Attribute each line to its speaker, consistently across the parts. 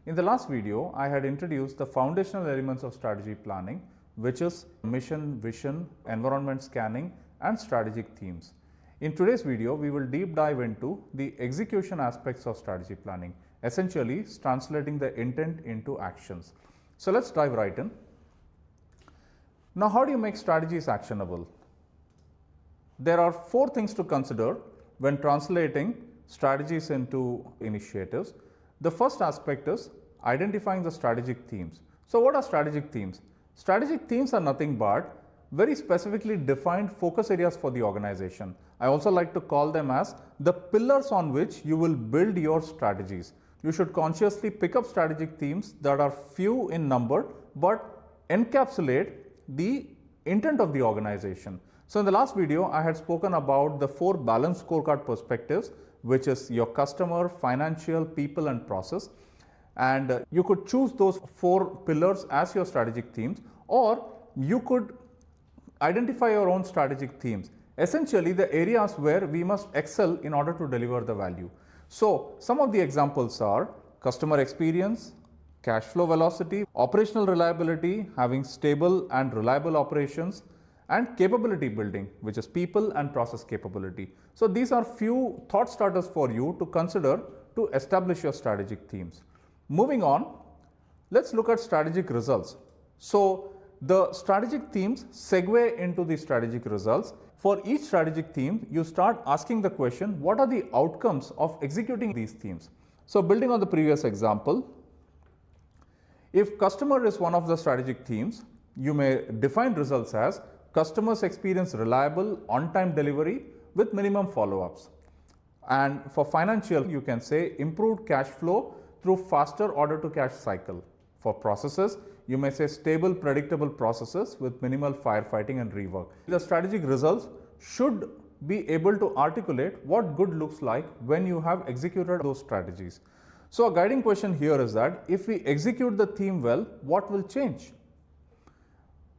Speaker 1: In the last video, I had introduced the foundational elements of strategy planning, which is mission, vision, environment scanning, and strategic themes. In today's video, we will deep dive into the execution aspects of strategy planning, essentially translating the intent into actions. So let's dive right in. Now, how do you make strategies actionable? There are four things to consider when translating strategies into initiatives. The first aspect is identifying the strategic themes. So what are strategic themes? Strategic themes are nothing but very specifically defined focus areas for the organization. I also like to call them as the pillars on which you will build your strategies. You should consciously pick up strategic themes that are few in number but encapsulate the intent of the organization. So in the last video, I had spoken about the four balanced scorecard perspectives, which is your customer, financial, people, and process. And you could choose those four pillars as your strategic themes, or you could identify your own strategic themes, essentially the areas where we must excel in order to deliver the value. So some of the examples are customer experience, cash flow velocity, operational reliability, having stable and reliable operations, and capability building, which is people and process capability. So these are few thought starters for you to consider to establish your strategic themes. Moving on, let's look at strategic results. So the strategic themes segue into the strategic results. For each strategic theme, you start asking the question, what are the outcomes of executing these themes? So building on the previous example, if customer is one of the strategic themes, you may define results as customers experience reliable on-time delivery with minimum follow-ups. And for financial, you can say improved cash flow through faster order to cash cycle. For processes, you may say stable, predictable processes with minimal firefighting and rework. The strategic results should be able to articulate what good looks like when you have executed those strategies. So a guiding question here is that if we execute the theme well, what will change?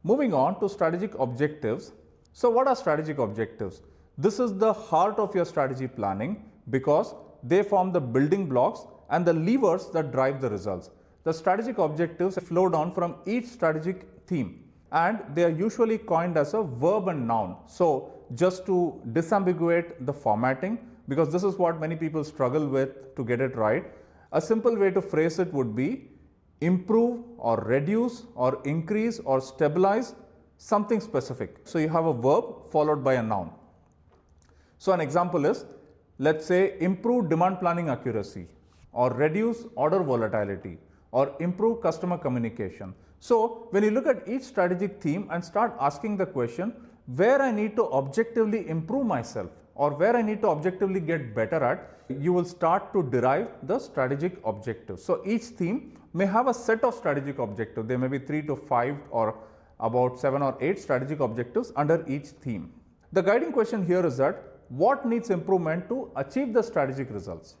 Speaker 1: Moving on to strategic objectives. So what are strategic objectives? This is the heart of your strategy planning because they form the building blocks and the levers that drive the results. The strategic objectives flow down from each strategic theme and they are usually coined as a verb and noun. So just to disambiguate the formatting, because this is what many people struggle with to get it right, a simple way to phrase it would be improve or reduce or increase or stabilize something specific. So you have a verb followed by a noun. So an example is, let's say improve demand planning accuracy or reduce order volatility or improve customer communication. So when you look at each strategic theme and start asking the question where I need to objectively improve myself or where I need to objectively get better at, you will start to derive the strategic objectives. So each theme may have a set of strategic objectives. There may be 3 to 5 or about 7 or 8 strategic objectives under each theme. The guiding question here is that what needs improvement to achieve the strategic results?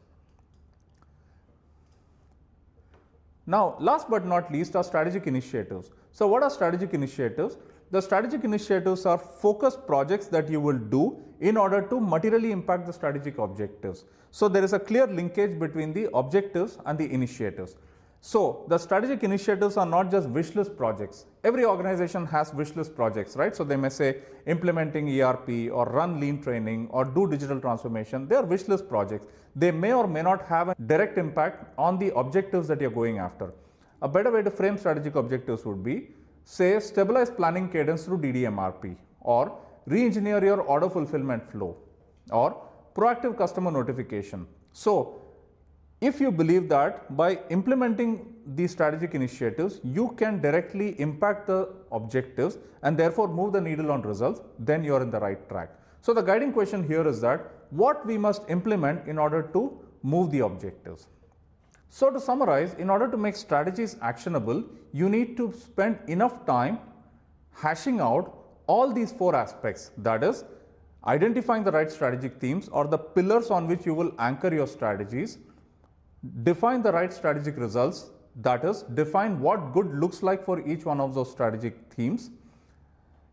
Speaker 1: Now, last but not least are strategic initiatives. So what are strategic initiatives? The strategic initiatives are focused projects that you will do in order to materially impact the strategic objectives. So there is a clear linkage between the objectives and the initiatives. So the strategic initiatives are not just wish list projects. Every organization has wish list projects, right? So they may say implementing ERP or run lean training or do digital transformation. They are wish list projects. They may or may not have a direct impact on the objectives that you're going after. A better way to frame strategic objectives would be, say, stabilize planning cadence through DDMRP or re-engineer your order fulfillment flow or proactive customer notification. So if you believe that by implementing these strategic initiatives, you can directly impact the objectives and therefore move the needle on results, then you're in the right track. So the guiding question here is that what we must implement in order to move the objectives. So to summarize, in order to make strategies actionable, you need to spend enough time hashing out all these four aspects, that is, identifying the right strategic themes or the pillars on which you will anchor your strategies, define the right strategic results, that is, define what good looks like for each one of those strategic themes,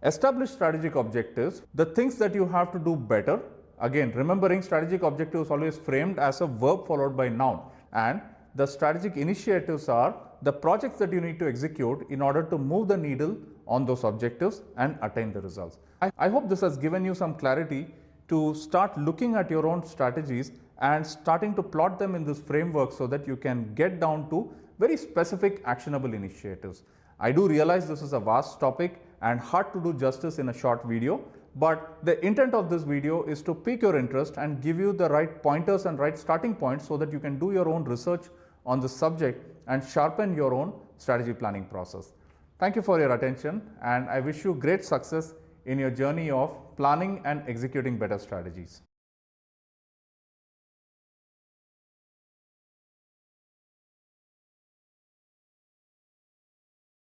Speaker 1: establish strategic objectives, the things that you have to do better. Again, remembering strategic objectives always framed as a verb followed by noun, and the strategic initiatives are the projects that you need to execute in order to move the needle on those objectives and attain the results. I hope this has given you some clarity to start looking at your own strategies and starting to plot them in this framework so that you can get down to very specific actionable initiatives. I do realize this is a vast topic and hard to do justice in a short video, but the intent of this video is to pique your interest and give you the right pointers and right starting points so that you can do your own research on the subject and sharpen your own strategy planning process. Thank you for your attention, and I wish you great success in your journey of planning and executing better strategies.